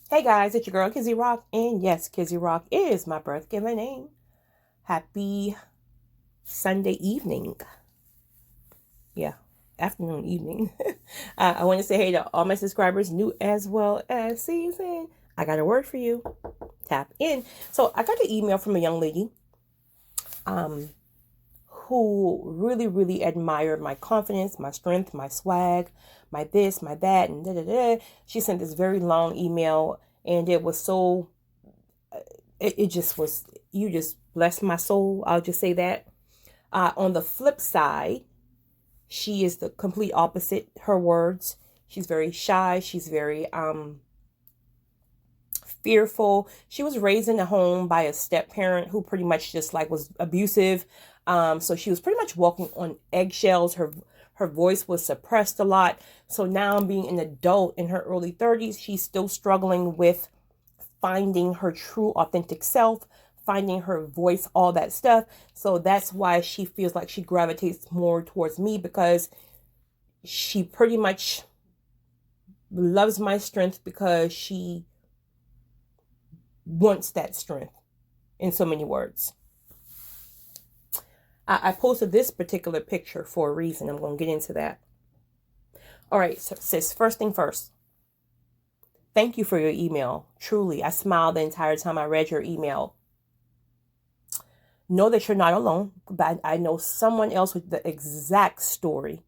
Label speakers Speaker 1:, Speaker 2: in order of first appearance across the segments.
Speaker 1: Hey guys, it's your girl Kizzy Rock, and yes, Kizzy Rock is my birth given name. Happy Sunday evening. Yeah, afternoon, evening. I want to say hey to all my subscribers, new as well as seasoned. I got a word for you. Tap in. So I got an email from a young lady um, who really admired my confidence, my strength, my swag, my this, my that, and da da da. She sent this very long email, and it was so it just was, you just blessed my soul. I'll just say that. On the flip side, she is the complete opposite. Her words. She's very shy. She's very fearful. She was raised in a home by a step parent who pretty much just like was abusive. So she was pretty much walking on eggshells. Her voice was suppressed a lot. So now being an adult in her early 30s, she's still struggling with finding her true authentic self, finding her voice, all that stuff. So that's why she feels like she gravitates more towards me, because she pretty much loves my strength because she wants that strength, in so many words. I posted this particular picture for a reason. I'm going to get into that. All right, so sis, first thing first. Thank you for your email. Truly, I smiled the entire time I read your email. Know that you're not alone, but I know someone else with the exact story.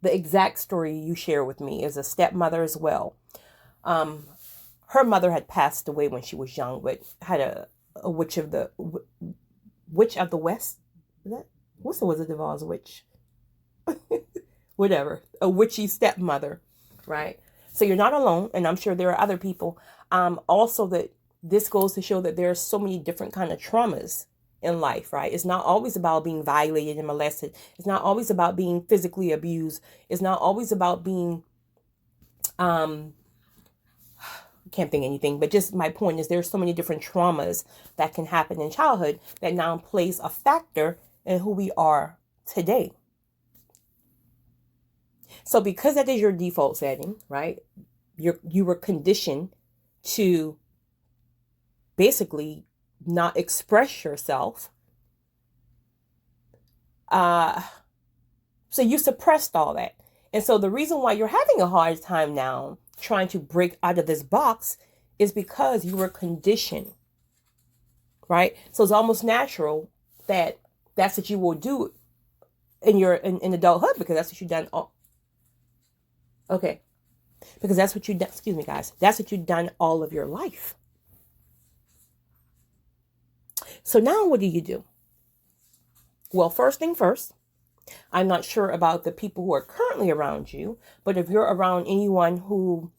Speaker 1: The exact story you share with me is a stepmother as well. Her mother had passed away when she was young, but had a witch of the west. Is that, what's the Wizard of Oz witch? Whatever, a witchy stepmother, right? So you're not alone, and I'm sure there are other people. Also, that this goes to show that there are so many different kind of traumas in life, right? It's not always about being violated and molested. It's not always about being physically abused. It's not always about being can't think anything, but just my point is there's so many different traumas that can happen in childhood that now plays a factor in who we are today. So because that is your default setting, right? You were conditioned to basically not express yourself. So you suppressed all that. And so the reason why you're having a hard time now trying to break out of this box is because you were conditioned, right? So it's almost natural that that's what you will do in adulthood, because that's what you've done. Okay. Because that's what you've done. Excuse me, guys. That's what you've done all of your life. So now what do? Well, first thing first, I'm not sure about the people who are currently around you, but if you're around anyone who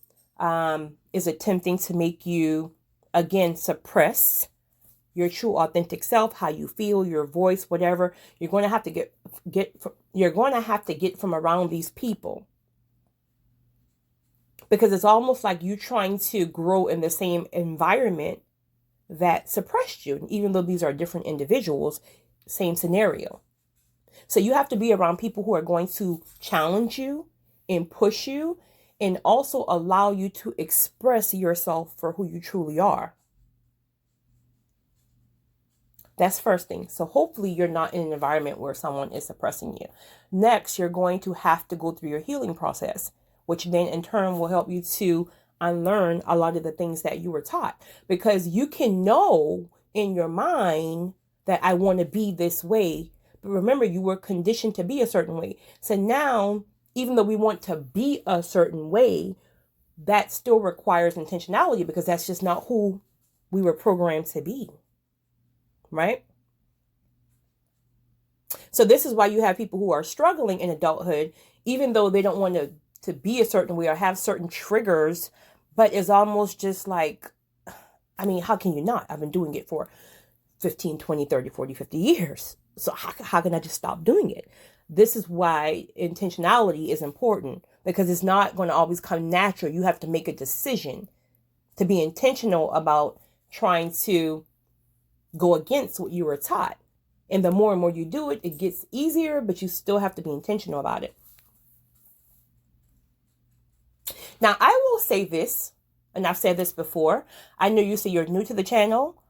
Speaker 1: is attempting to make you, again, suppress your true authentic self, how you feel, your voice, whatever, you're going to have to get from around these people, because it's almost like you trying to grow in the same environment that suppressed you, even though these are different individuals, same scenario. So you have to be around people who are going to challenge you and push you, and also allow you to express yourself for who you truly are. That's first thing. So hopefully you're not in an environment where someone is suppressing you. Next, you're going to have to go through your healing process, which then in turn will help you to unlearn a lot of the things that you were taught. Because you can know in your mind that I want to be this way, but remember, you were conditioned to be a certain way. So now, even though we want to be a certain way, that still requires intentionality, because that's just not who we were programmed to be. Right? So this is why you have people who are struggling in adulthood, even though they don't want to be a certain way or have certain triggers, but it's almost just like, I mean, how can you not? I've been doing it for 15, 20, 30, 40, 50 years. So how can I just stop doing it? This is why intentionality is important, because it's not going to always come natural. You have to make a decision to be intentional about trying to go against what you were taught. And the more and more you do it, it gets easier, but you still have to be intentional about it. Now, I will say this. and I've said this before. I know you say you're new to the channel.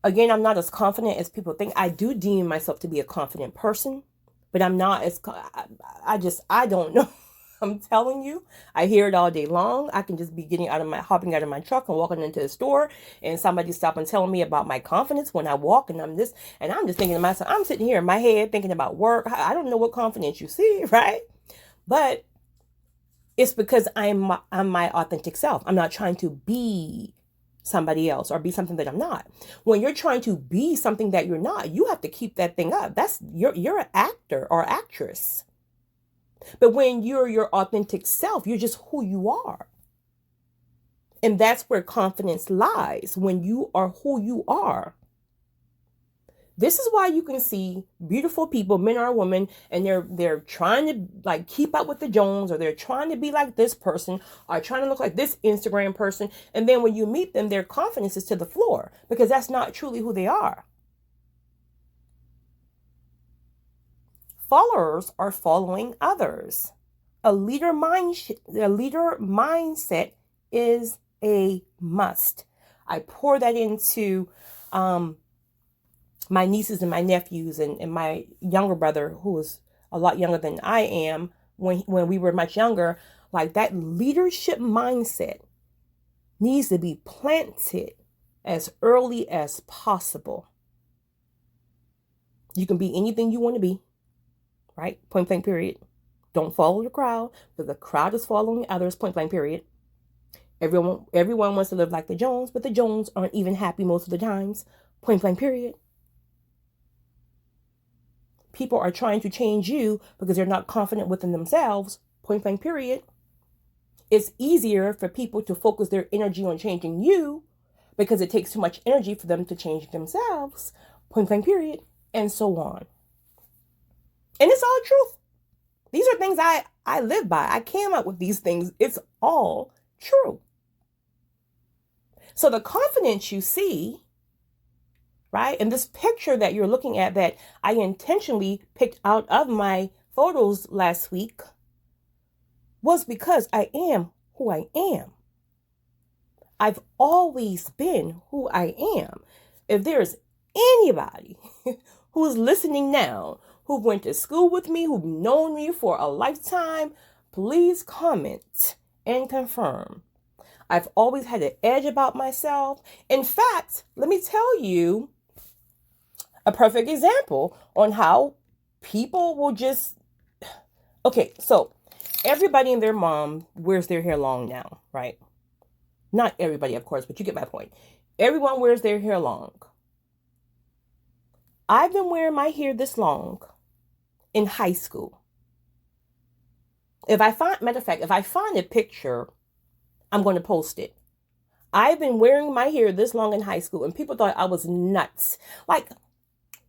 Speaker 1: Again, I'm not as confident as people think. I do deem myself to be a confident person, but I'm not as, I don't know. I'm telling you, I hear it all day long. I can just be hopping out of my truck and walking into the store, and somebody stop and telling me about my confidence when I walk, and I'm just thinking to myself, I'm sitting here in my head thinking about work. I don't know what confidence you see, right? But it's because I'm my authentic self. I'm not trying to be somebody else or be something that I'm not. When you're trying to be something that you're not, you have to keep that thing up. You're an actor or actress. But when you're your authentic self, you're just who you are. And that's where confidence lies, when you are who you are. This is why you can see beautiful people, men or women, and they're trying to like keep up with the Jones, or they're trying to be like this person, or trying to look like this Instagram person. And then when you meet them, their confidence is to the floor, because that's not truly who they are. Followers are following others. A leader mindset is a must. I pour that into my nieces and my nephews and my younger brother, who is a lot younger than I am, when we were much younger. Like, that leadership mindset needs to be planted as early as possible. You can be anything you want to be, right? Point blank period. Don't follow the crowd, because the crowd is following others, point blank period. Everyone wants to live like the Jones, but the Jones aren't even happy most of the times, point blank period. People are trying to change you because they're not confident within themselves, point blank period. It's easier for people to focus their energy on changing you because it takes too much energy for them to change themselves, point blank period, and so on. And it's all truth. These are things I live by. I came up with these things. It's all true. So the confidence you see, right, and this picture that you're looking at that I intentionally picked out of my photos last week, was because I am who I am. I've always been who I am. If there's anybody who's listening now, who went to school with me, who've known me for a lifetime, please comment and confirm. I've always had an edge about myself. In fact, let me tell you a perfect example on how people will just... Okay, so everybody and their mom wears their hair long now, right? Not everybody, of course, but you get my point. Everyone wears their hair long. I've been wearing my hair this long in high school. Matter of fact, if I find a picture, I'm going to post it. I've been wearing my hair this long in high school, and people thought I was nuts. Like,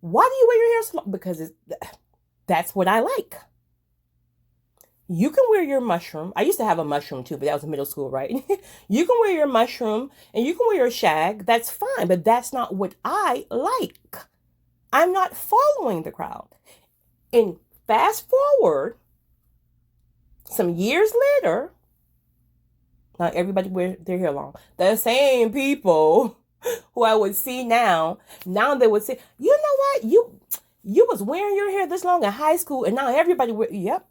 Speaker 1: why do you wear your hair so long? Because that's what I like. You can wear your mushroom. I used to have a mushroom too, but that was in middle school, right? You can wear your mushroom and you can wear your shag. That's fine, but that's not what I like. I'm not following the crowd. And fast forward some years later, now everybody wears their hair long. The same people who I would see now they would say, you know what? You was wearing your hair this long in high school, and now everybody yep.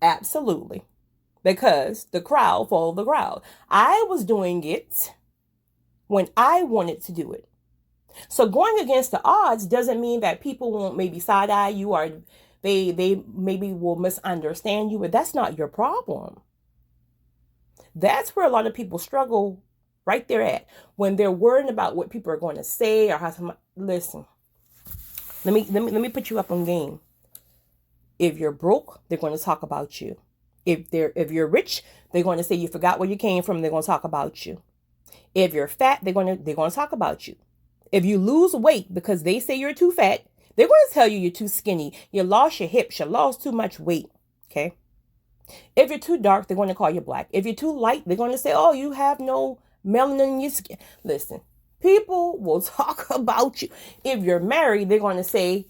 Speaker 1: Absolutely. Because the crowd followed the crowd. I was doing it when I wanted to do it. So going against the odds doesn't mean that people won't maybe side-eye you, or they maybe will misunderstand you, but that's not your problem. That's where a lot of people struggle right there at, when they're worrying about what people are going to say or how somebody... Listen, let me put you up on game. If you're broke, they're going to talk about you. If you're rich, they're going to say you forgot where you came from. They're going to talk about you. If you're fat, they're going to talk about you. If you lose weight because they say you're too fat, they're going to tell you you're too skinny. You lost your hips. You lost too much weight. Okay. If you're too dark, they're going to call you black. If you're too light, they're going to say, oh, you have no melanin in your skin. Listen, people will talk about you. If you're married, they're going to say,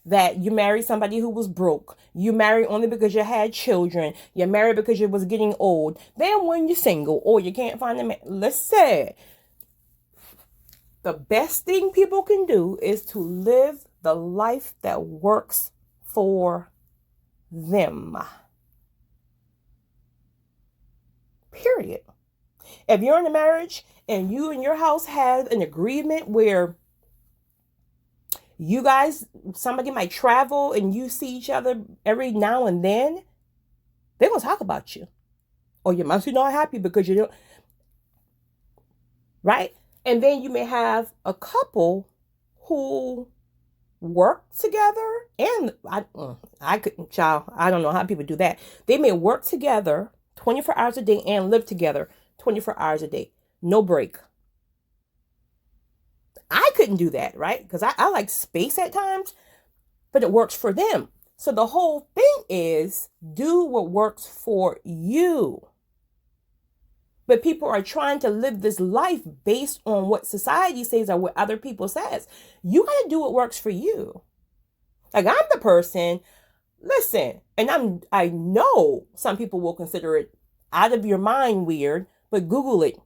Speaker 1: that you married somebody who was broke. You married only because you had children. You married because you was getting old. Then when you're single or you can't find a man, listen, the best thing people can do is to live the life that works for them. Period. If you're in a marriage and you and your house have an agreement where you guys, somebody might travel and you see each other every now and then, they're going to talk about you. Or you must be not happy because you don't, right? And then you may have a couple who work together, and I couldn't, child, I don't know how people do that. They may work together 24 hours a day and live together 24 hours a day. No break. I couldn't do that, right? Because I like space at times, but it works for them. So the whole thing is do what works for you. But people are trying to live this life based on what society says or what other people says. You got to do what works for you. Like I'm the person, listen, and I know some people will consider it out of your mind weird, but Google it.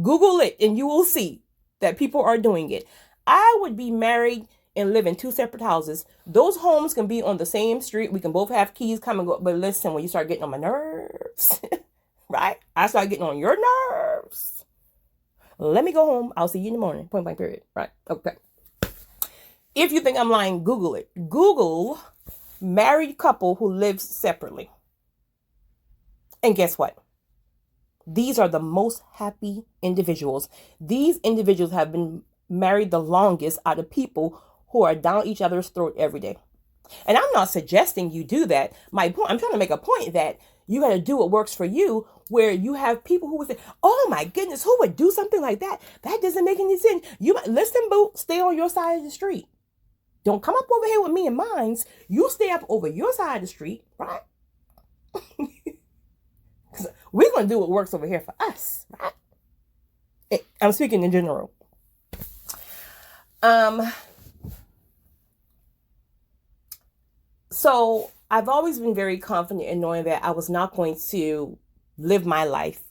Speaker 1: Google it and you will see that people are doing it. I would be married and live in two separate houses. Those homes can be on the same street. We can both have keys come and go. But listen, when you start getting on my nerves, right? I start getting on your nerves. Let me go home. I'll see you in the morning. Point blank period. Right? Okay. If you think I'm lying, Google it. Google married couple who lives separately. And guess what? These are the most happy individuals. These individuals have been married the longest out of people who are down each other's throat every day. And I'm not suggesting you do that. My point, I'm trying to make a point that you got to do what works for you, where you have people who would say, oh my goodness, who would do something like that? That doesn't make any sense. You might listen, boo, stay on your side of the street. Don't come up over here with me and mine. You stay up over your side of the street, right? We're going to do what works over here for us, right? I'm speaking in general. So I've always been very confident in knowing that I was not going to live my life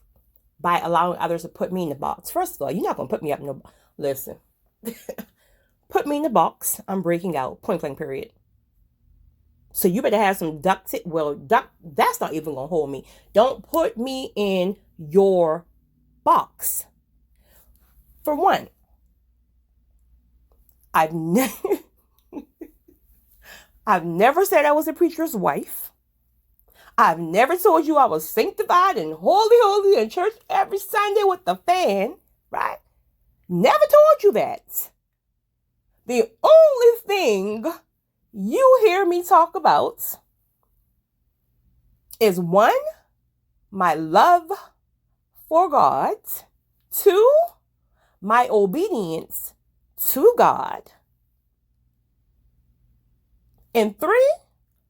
Speaker 1: by allowing others to put me in the box. First of all, you're not going to put me up in the box. Listen, put me in the box. I'm breaking out. Point blank period. So you better have some duct. That's not even going to hold me. Don't put me in your box. For one, I've never said I was a preacher's wife. I've never told you I was sanctified and holy in church every Sunday with the fan, right? Never told you that. The only thing you hear me talk about is one, my love for God. Two, my obedience to God. And three,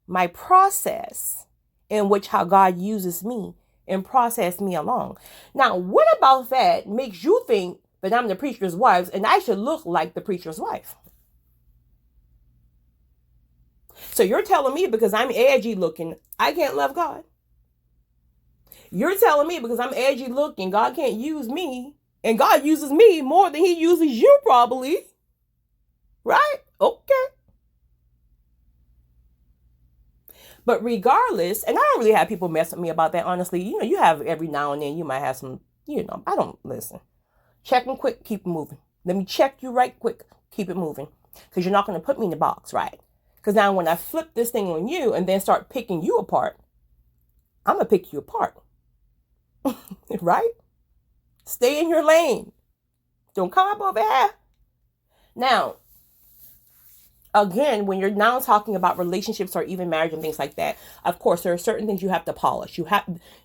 Speaker 1: my process in which how God uses me and process me along. Now, what about that makes you think that I'm the preacher's wife and I should look like the preacher's wife? So you're telling me because I'm edgy looking, I can't love God? You're telling me because I'm edgy looking, God can't use me, and God uses me more than he uses you probably, right? Okay. But regardless, and I don't really have people mess with me about that, honestly. You know, you have every now and then, you might have some, I don't listen. Check them quick, keep it moving. Let me check you right quick, keep it moving. Because you're not going to put me in the box, right? Because now when I flip this thing on you and then start picking you apart, I'm going to pick you apart. Right? Stay in your lane. Don't come up over here. Now, again, when you're now talking about relationships or even marriage and things like that, of course, there are certain things you have to polish.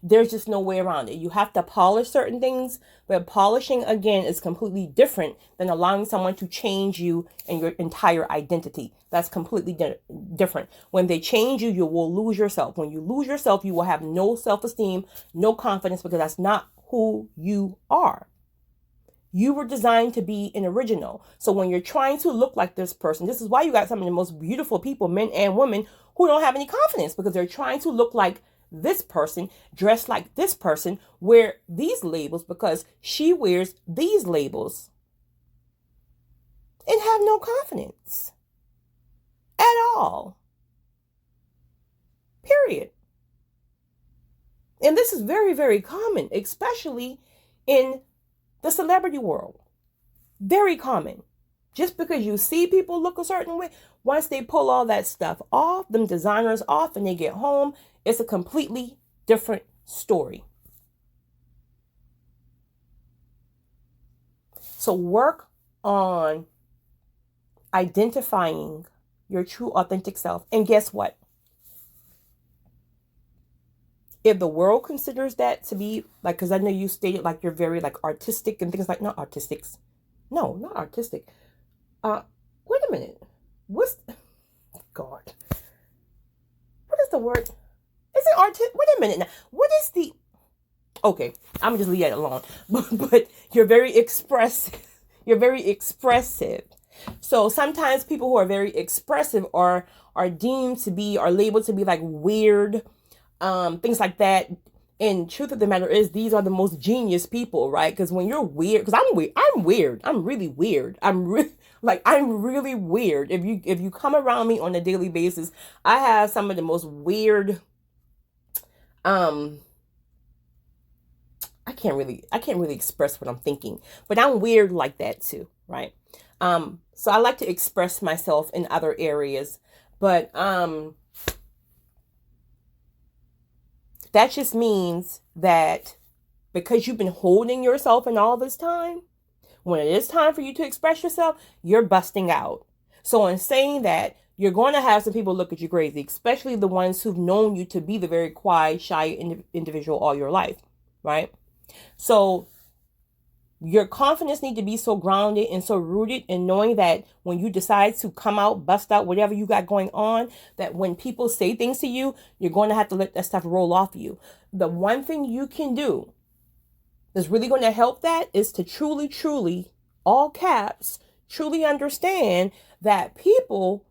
Speaker 1: There's just no way around it. You have to polish certain things, but polishing, again, is completely different than allowing someone to change you and your entire identity. That's completely different. When they change you, you will lose yourself. When you lose yourself, you will have no self-esteem, no confidence, because that's not who you are. You were designed to be an original. So when you're trying to look like this person, this is why you got some of the most beautiful people, men and women, who don't have any confidence because they're trying to look like this person, dress like this person, wear these labels because she wears these labels, and have no confidence at all. Period. And this is very, very common, especially in the celebrity world. Very common. Just because you see people look a certain way, once they pull all that stuff off, them designers off, and they get home, it's a completely different story. So work on identifying your true authentic self. And guess what? If the world considers that to be like, because I know you stated like you're very like artistic and things like, not artistics. No, not artistic. Wait a minute. What's, God. What is the word? Is it artistic? Wait a minute now. What is the, okay, I'm just leave that alone. But you're very expressive. You're very expressive. So sometimes people who are very expressive are deemed to be, are labeled to be like weird, things like that. And truth of the matter is, these are the most genius people, right? Because when you're weird, because I'm weird, I'm really weird. I'm really weird. If you come around me on a daily basis, I have some of the most weird, I can't really express what I'm thinking, but I'm weird like that too, right? So I like to express myself in other areas, but that just means that because you've been holding yourself in all this time, when it is time for you to express yourself, you're busting out. So in saying that, you're going to have some people look at you crazy, especially the ones who've known you to be the very quiet, shy individual all your life, right? So your confidence needs to be so grounded and so rooted in knowing that when you decide to come out, bust out, whatever you got going on, that when people say things to you, you're going to have to let that stuff roll off you. The one thing you can do that's really going to help that is to truly, all caps, truly understand that people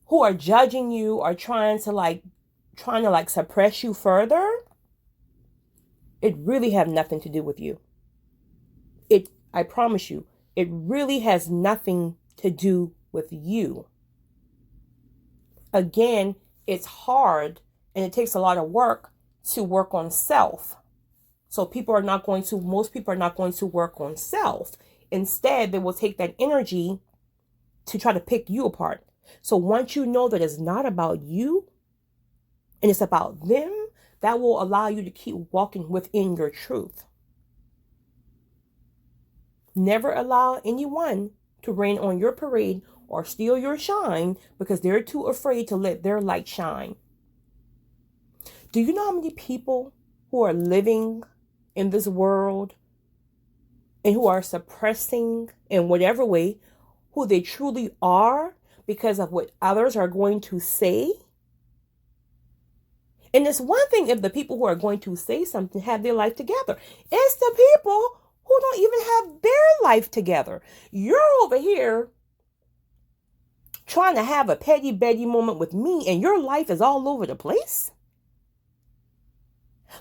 Speaker 1: who are judging you are trying to suppress you further, it really have nothing to do with you. I promise you, it really has nothing to do with you. Again, it's hard and it takes a lot of work to work on self. So most people are not going to work on self. Instead, they will take that energy to try to pick you apart. So once you know that it's not about you and it's about them, that will allow you to keep walking within your truth. Never allow anyone to rain on your parade or steal your shine because they're too afraid to let their light shine. Do you know how many people who are living in this world and who are suppressing in whatever way who they truly are because of what others are going to say? And it's one thing if the people who are going to say something have their life together. It's the people who don't even have their life together. You're over here trying to have a petty Betty moment with me and your life is all over the place.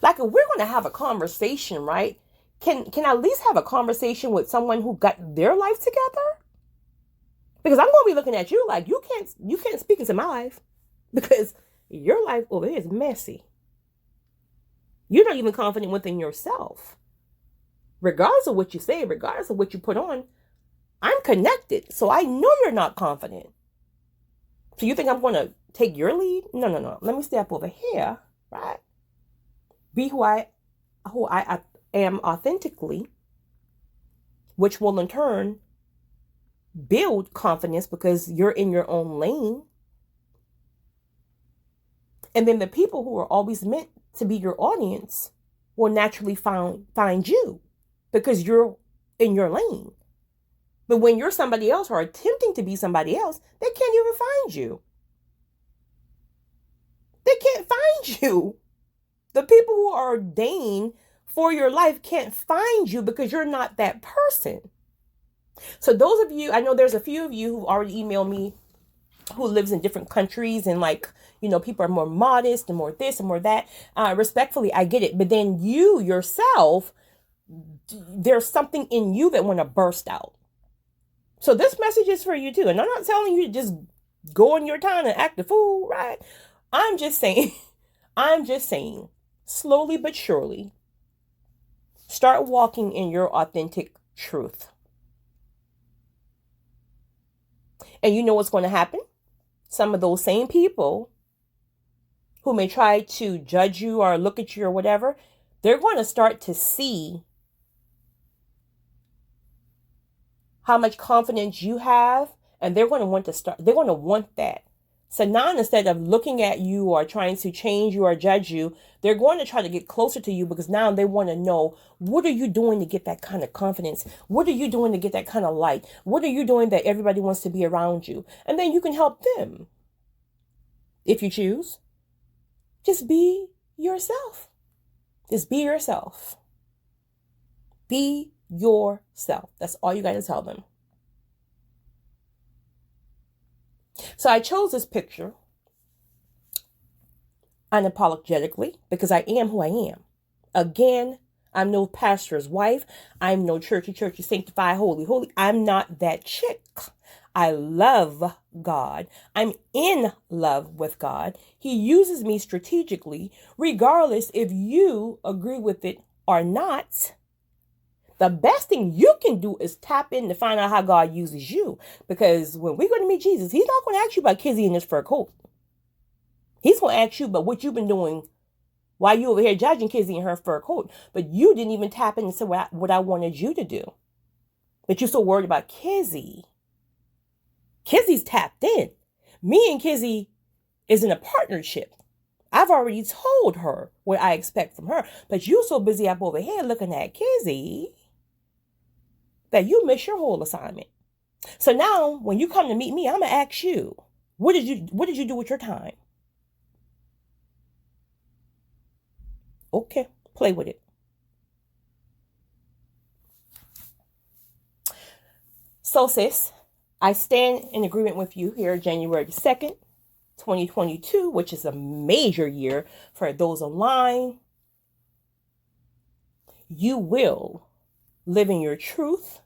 Speaker 1: Like if we're going to have a conversation, right? Can I at least have a conversation with someone who got their life together? Because I'm going to be looking at you like you can't speak into my life because your life over here is messy. You're not even confident within yourself. Regardless of what you say, regardless of what you put on, I'm connected. So I know you're not confident. So you think I'm going to take your lead? No. Let me step over here, right? Be who I am authentically, which will in turn build confidence because you're in your own lane. And then the people who are always meant to be your audience will naturally find you because you're in your lane. But when you're somebody else or attempting to be somebody else, they can't even find you. They can't find you. The people who are ordained for your life can't find you because you're not that person. So those of you, I know there's a few of you who already emailed me who lives in different countries, and like, people are more modest and more this and more that. Respectfully, I get it. But then you yourself, there's something in you that want to burst out. So this message is for you too. And I'm not telling you to just go in your time and act a fool, right? I'm just saying, slowly but surely, start walking in your authentic truth. And you know what's going to happen? Some of those same people who may try to judge you or look at you or whatever, they're going to start to see how much confidence you have, and they're going to want that. So now, instead of looking at you or trying to change you or judge you, they're going to try to get closer to you, because now they want to know, what are you doing to get that kind of confidence? What are you doing to get that kind of light? What are you doing that everybody wants to be around you? And then you can help them. If you choose, just be yourself. Just be yourself. Be yourself. That's all you got to tell them. So I chose this picture unapologetically because I am who I am. Again, I'm no pastor's wife. I'm no churchy, sanctified, holy. I'm not that chick. I love God. I'm in love with God. He uses me strategically, regardless if you agree with it or not. The best thing you can do is tap in to find out how God uses you. Because when we're going to meet Jesus, he's not going to ask you about Kizzy and his fur coat. He's going to ask you about what you've been doing while you over here judging Kizzy and her fur coat. But you didn't even tap in and say what I wanted you to do. But you're so worried about Kizzy. Kizzy's tapped in. Me and Kizzy is in a partnership. I've already told her what I expect from her. But you're so busy up over here looking at Kizzy that you miss your whole assignment. So now, when you come to meet me, I'm going to ask you, what did you do with your time? Okay, play with it. So, sis, I stand in agreement with you here January 2nd, 2022, which is a major year for those online. You will live in your truth.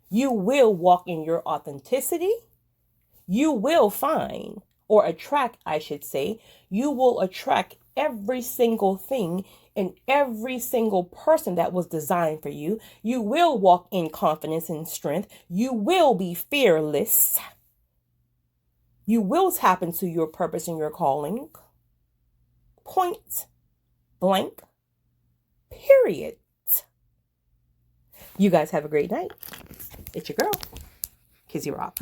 Speaker 1: You will walk in your authenticity. You will find, or attract, I should say, you will attract every single thing and every single person that was designed for you. You will walk in confidence and strength. You will be fearless. You will tap into your purpose and your calling. Point blank. Period. You guys have a great night. It's your girl, Kizzy Rock.